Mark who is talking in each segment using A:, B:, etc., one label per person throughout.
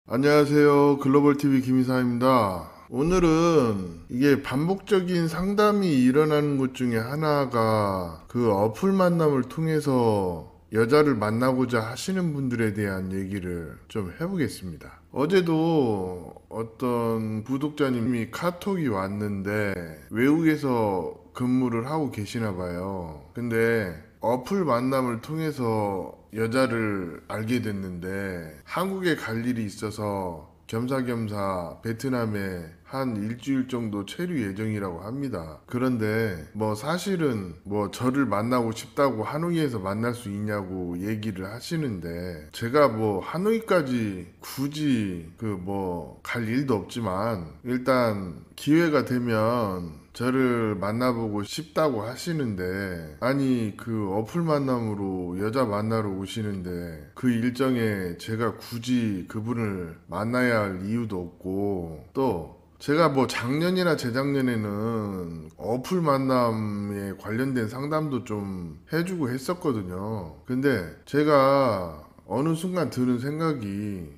A: 안녕하세요. 글로벌TV 김이사입니다. 오늘은 이게 반복적인 상담이 일어나는 것 중에 하나가 그 어플 만남을 통해서 여자를 만나고자 하시는 분들에 대한 얘기를 좀 해보겠습니다. 어제도 어떤 구독자님이 카톡이 왔는데 외국에서 근무를 하고 계시나 봐요. 근데 어플 만남을 통해서 여자를 알게 됐는데 한국에 갈 일이 있어서 겸사겸사 베트남에 한 일주일 정도 체류 예정이라고 합니다. 그런데 사실은 저를 만나고 싶다고 하노이에서 만날 수 있냐고 얘기를 하시는데 제가 하노이까지 굳이 갈 일도 없지만 일단 기회가 되면 저를 만나보고 싶다고 하시는데 아니 그 어플 만남으로 여자 만나러 오시는데 그 일정에 제가 굳이 그분을 만나야 할 이유도 없고 또 제가 작년이나 재작년에는 어플 만남에 관련된 상담도 좀 해주고 했었거든요. 근데 제가 어느 순간 드는 생각이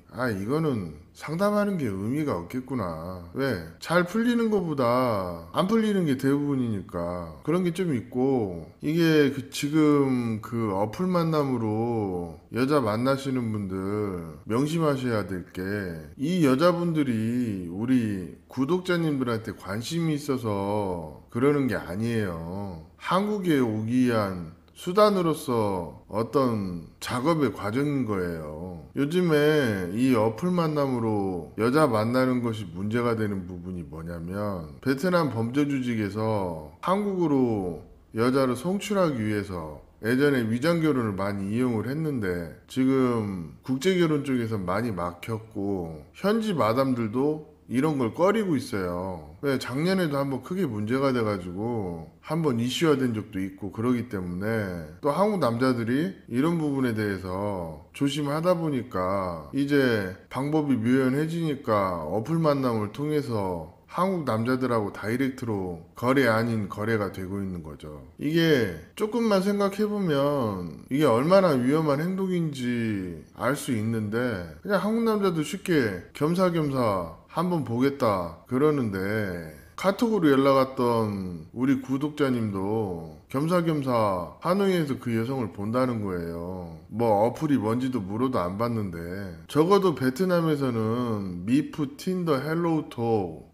A: 이거는 상담하는 게 의미가 없겠구나. 왜? 잘 풀리는 것보다 안 풀리는 게 대부분이니까 그런 게 좀 있고 이게 지금 그 어플 만남으로 여자 만나시는 분들 명심하셔야 될 게 이 여자분들이 우리 구독자님들한테 관심이 있어서 그러는 게 아니에요. 한국에 오기 위한 수단으로서 어떤 작업의 과정인 거예요. 요즘에 이 어플 만남으로 여자 만나는 것이 문제가 되는 부분이 뭐냐면 베트남 범죄 조직에서 한국으로 여자를 송출하기 위해서 예전에 위장 결혼을 많이 이용을 했는데 지금 국제 결혼 쪽에서 많이 막혔고 현지 마담들도 이런 걸 꺼리고 있어요. 왜 작년에도 한번 크게 문제가 돼가지고 한번 이슈화된 적도 있고 그러기 때문에 또 한국 남자들이 이런 부분에 대해서 조심하다 보니까 이제 방법이 묘연해지니까 어플 만남을 통해서 한국 남자들하고 다이렉트로 거래 아닌 거래가 되고 있는 거죠. 이게 조금만 생각해보면 이게 얼마나 위험한 행동인지 알 수 있는데 그냥 한국 남자도 쉽게 겸사겸사 한번 보겠다 그러는데 카톡으로 연락 왔던 우리 구독자님도 겸사겸사 하노이에서 그 여성을 본다는 거예요. 어플이 뭔지도 물어도 안 봤는데 적어도 베트남에서는 미프, 틴더, 헬로우톡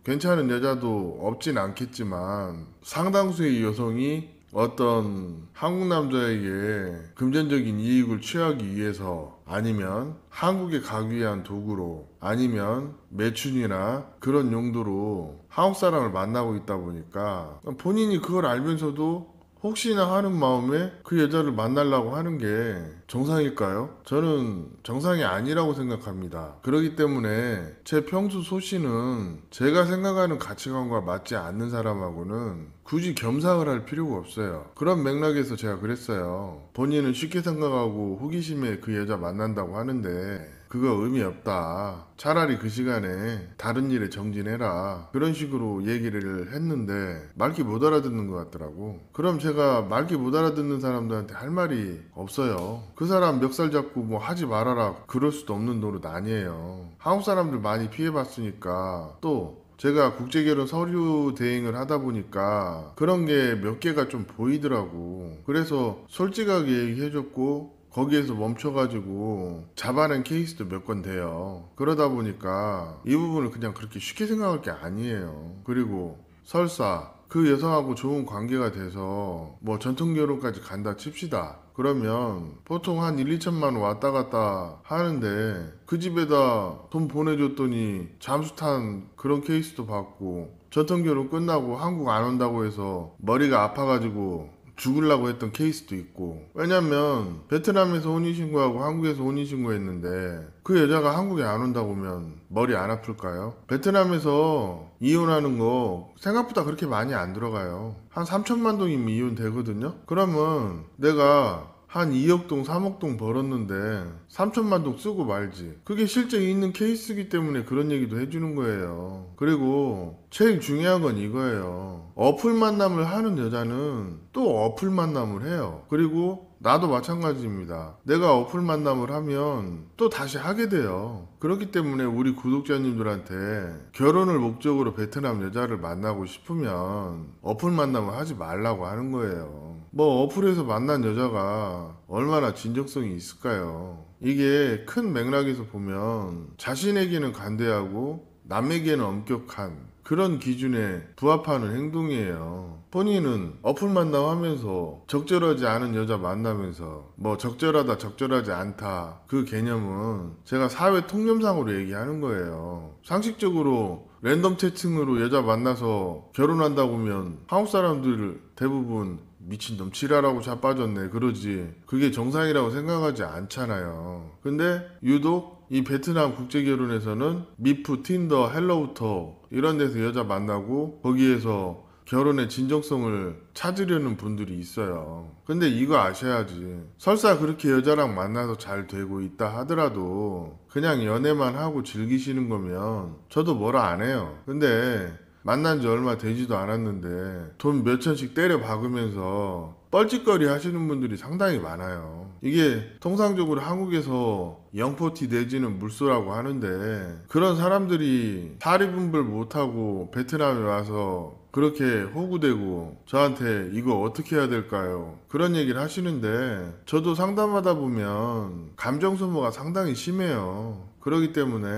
A: 괜찮은 여자도 없진 않겠지만 상당수의 여성이 어떤 한국 남자에게 금전적인 이익을 취하기 위해서 아니면 한국에 가기 위한 도구로 아니면 매춘이나 그런 용도로 한국 사람을 만나고 있다 보니까 본인이 그걸 알면서도 혹시나 하는 마음에 그 여자를 만나려고 하는 게 정상일까요? 저는 정상이 아니라고 생각합니다. 그렇기 때문에 제 평소 소신은 제가 생각하는 가치관과 맞지 않는 사람하고는 굳이 겸상을 할 필요가 없어요. 그런 맥락에서 제가 그랬어요. 본인은 쉽게 생각하고 호기심에 그 여자 만난다고 하는데 그거 의미 없다. 차라리 그 시간에 다른 일에 정진해라. 그런 식으로 얘기를 했는데 말귀 못 알아듣는 것 같더라고. 그럼 제가 말귀 못 알아듣는 사람들한테 할 말이 없어요. 그 사람 멱살 잡고 하지 말아라. 그럴 수도 없는 노릇 아니에요. 한국 사람들 많이 피해봤으니까 또 제가 국제결혼 서류 대행을 하다 보니까 그런 게 몇 개가 좀 보이더라고. 그래서 솔직하게 얘기해줬고 거기에서 멈춰가지고 잡아낸 케이스도 몇 건 돼요. 그러다 보니까 이 부분을 그냥 그렇게 쉽게 생각할 게 아니에요. 그리고 설사 그 여성하고 좋은 관계가 돼서 전통결혼까지 간다 칩시다. 그러면 보통 한 1, 2천만 원 왔다 갔다 하는데 그 집에다 돈 보내줬더니 잠수 탄 그런 케이스도 봤고 전통결혼 끝나고 한국 안 온다고 해서 머리가 아파가지고 죽으려고 했던 케이스도 있고 왜냐면 베트남에서 혼인신고하고 한국에서 혼인신고했는데 그 여자가 한국에 안 온다고 하면 머리 안 아플까요? 베트남에서 이혼하는 거 생각보다 그렇게 많이 안 들어가요. 한 3천만 동이면 이혼 되거든요. 그러면 내가 한 2억 동, 3억 동 벌었는데 3천만 동 쓰고 말지. 그게 실제 있는 케이스이기 때문에 그런 얘기도 해주는 거예요. 그리고 제일 중요한 건 이거예요. 어플 만남을 하는 여자는 또 어플 만남을 해요. 그리고 나도 마찬가지입니다. 내가 어플 만남을 하면 또 다시 하게 돼요. 그렇기 때문에 우리 구독자님들한테 결혼을 목적으로 베트남 여자를 만나고 싶으면 어플 만남을 하지 말라고 하는 거예요. 뭐 어플에서 만난 여자가 얼마나 진정성이 있을까요? 이게 큰 맥락에서 보면 자신에게는 관대하고 남에게는 엄격한 그런 기준에 부합하는 행동이에요. 본인은 어플 만남하면서 적절하지 않은 여자 만나면서 뭐 적절하다 적절하지 않다 그 개념은 제가 사회 통념상으로 얘기하는 거예요. 상식적으로 랜덤 채팅으로 여자 만나서 결혼한다고 하면 한국 사람들 대부분 미친놈 지랄하고 자빠졌네 그러지 그게 정상이라고 생각하지 않잖아요. 근데 유독 이 베트남 국제결혼에서는 미프, 틴더, 헬로우터 이런 데서 여자 만나고 거기에서 결혼의 진정성을 찾으려는 분들이 있어요. 근데 이거 아셔야지. 설사 그렇게 여자랑 만나서 잘 되고 있다 하더라도 그냥 연애만 하고 즐기시는 거면 저도 뭐라 안 해요. 근데 만난 지 얼마 되지도 않았는데 돈 몇천씩 때려 박으면서 뻘짓거리 하시는 분들이 상당히 많아요. 이게 통상적으로 한국에서 영포티 내지는 물소라고 하는데 그런 사람들이 사리분별 못하고 베트남에 와서 그렇게 호구되고 저한테 이거 어떻게 해야 될까요? 그런 얘기를 하시는데 저도 상담하다 보면 감정 소모가 상당히 심해요. 그렇기 때문에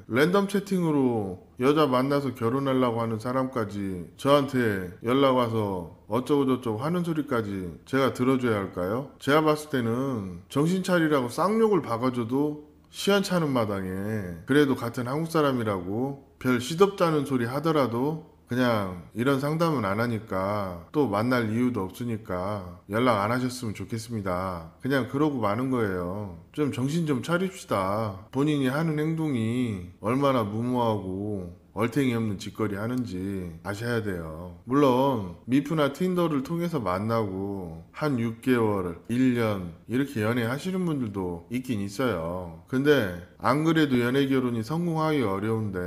A: 랜덤 채팅으로 여자 만나서 결혼하려고 하는 사람까지 저한테 연락 와서 어쩌고저쩌고 하는 소리까지 제가 들어줘야 할까요? 제가 봤을 때는 정신 차리라고 쌍욕을 박아줘도 시원찮은 마당에 그래도 같은 한국 사람이라고 별 시덥다는 소리 하더라도 그냥 이런 상담은 안 하니까 또 만날 이유도 없으니까 연락 안 하셨으면 좋겠습니다. 그냥 그러고 마는 거예요. 좀 정신 좀 차립시다. 본인이 하는 행동이 얼마나 무모하고 얼탱이 없는 짓거리 하는지 아셔야 돼요. 물론 미프나 틴더를 통해서 만나고 한 6개월, 1년 이렇게 연애하시는 분들도 있긴 있어요. 근데 안 그래도 연애 결혼이 성공하기 어려운데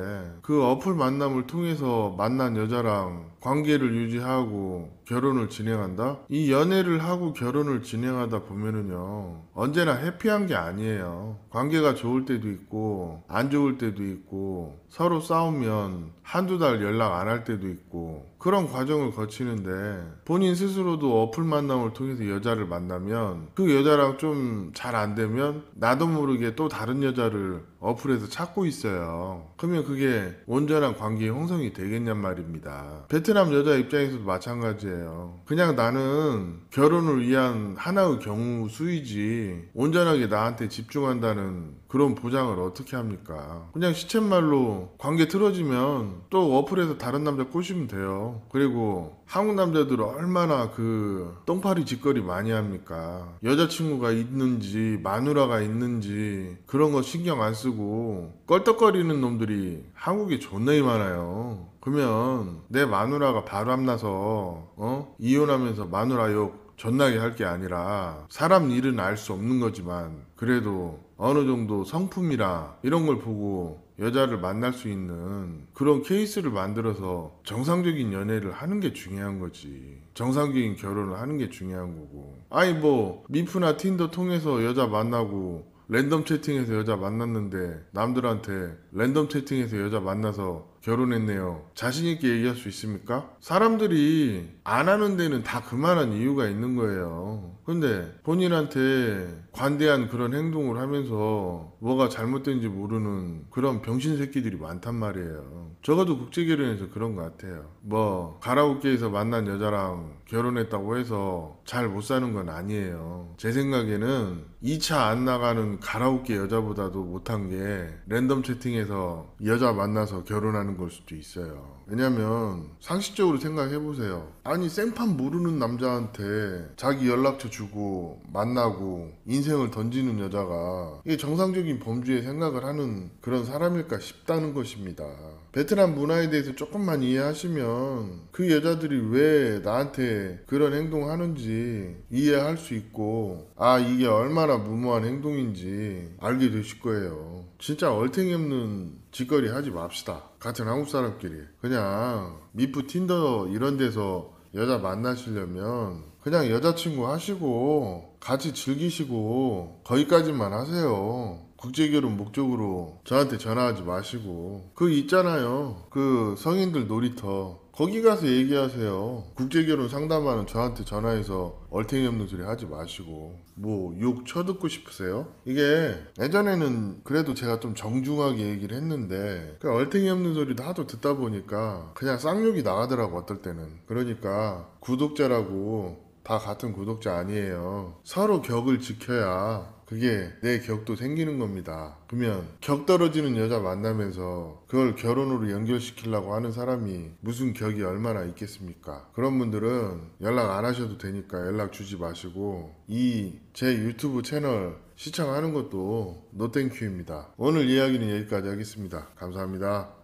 A: 그 어플 만남을 통해서 만난 여자랑 관계를 유지하고 결혼을 진행한다? 이 연애를 하고 결혼을 진행하다 보면은요 언제나 해피한 게 아니에요. 관계가 좋을 때도 있고 안 좋을 때도 있고 서로 싸우면 한두 달 연락 안 할 때도 있고 그런 과정을 거치는데 본인 스스로도 어플 만남을 통해서 여자를 만나면 그 여자랑 좀 잘 안 되면 나도 모르게 또 다른 여자를 어플에서 찾고 있어요. 그러면 그게 온전한 관계의 형성이 되겠냔 말입니다. 베트남 여자 입장에서도 마찬가지예요. 그냥 나는 결혼을 위한 하나의 경우 수이지 온전하게 나한테 집중한다는 그런 보장을 어떻게 합니까? 그냥 시쳇말로 관계 틀어지면 또 어플에서 다른 남자 꼬시면 돼요. 그리고 한국 남자들은 얼마나 그 똥파리 짓거리 많이 합니까? 여자친구가 있는지 마누라가 있는지 그런 거 신경 안 쓰고 껄떡거리는 놈들이 한국에 존나게 많아요. 그러면 내 마누라가 바람나서 이혼하면서 마누라 욕 존나게 할 게 아니라 사람 일은 알 수 없는 거지만 그래도 어느 정도 성품이라 이런 걸 보고 여자를 만날 수 있는 그런 케이스를 만들어서 정상적인 연애를 하는 게 중요한 거지. 정상적인 결혼을 하는 게 중요한 거고. 아니 뭐 미프나 틴더 통해서 여자 만나고 랜덤 채팅에서 여자 만났는데 남들한테 랜덤 채팅에서 여자 만나서 결혼했네요. 자신있게 얘기할 수 있습니까? 사람들이 안 하는 데는 다 그만한 이유가 있는 거예요. 근데 본인한테 관대한 그런 행동을 하면서 뭐가 잘못된지 모르는 그런 병신 새끼들이 많단 말이에요. 적어도 국제결혼에서 그런 것 같아요. 뭐 가라오케에서 만난 여자랑 결혼했다고 해서 잘 못 사는 건 아니에요. 제 생각에는 2차 안 나가는 가라오케 여자보다도 못한 게 랜덤 채팅에서 여자 만나서 결혼하는 걸 수도 있어요. 왜냐면 상식적으로 생각해보세요. 아니 생판 모르는 남자한테 자기 연락처 주고 만나고 인생을 던지는 여자가 이게 정상적인 범주의 생각을 하는 그런 사람일까 싶다는 것입니다. 베트남 문화에 대해서 조금만 이해하시면 그 여자들이 왜 나한테 그런 행동하는지 이해할 수 있고 아 이게 얼마나 무모한 행동인지 알게 되실 거예요. 진짜 얼탱이 없는 짓거리 하지 맙시다. 같은 한국 사람끼리 그냥 미프 틴더 이런 데서 여자 만나시려면 그냥 여자친구 하시고 같이 즐기시고 거기까지만 하세요. 국제결혼 목적으로 저한테 전화하지 마시고 그 있잖아요, 그 성인들 놀이터 거기 가서 얘기하세요. 국제결혼 상담하는 저한테 전화해서 얼탱이 없는 소리 하지 마시고 뭐 욕 쳐듣고 싶으세요? 이게 예전에는 그래도 제가 좀 정중하게 얘기를 했는데 그 얼탱이 없는 소리도 하도 듣다 보니까 그냥 쌍욕이 나가더라고 어떨 때는. 그러니까 구독자라고 다 같은 구독자 아니에요. 서로 격을 지켜야 그게 내 격도 생기는 겁니다. 그러면 격 떨어지는 여자 만나면서 그걸 결혼으로 연결시키려고 하는 사람이 무슨 격이 얼마나 있겠습니까? 그런 분들은 연락 안 하셔도 되니까 연락 주지 마시고 이 제 유튜브 채널 시청하는 것도 노땡큐입니다. 오늘 이야기는 여기까지 하겠습니다. 감사합니다.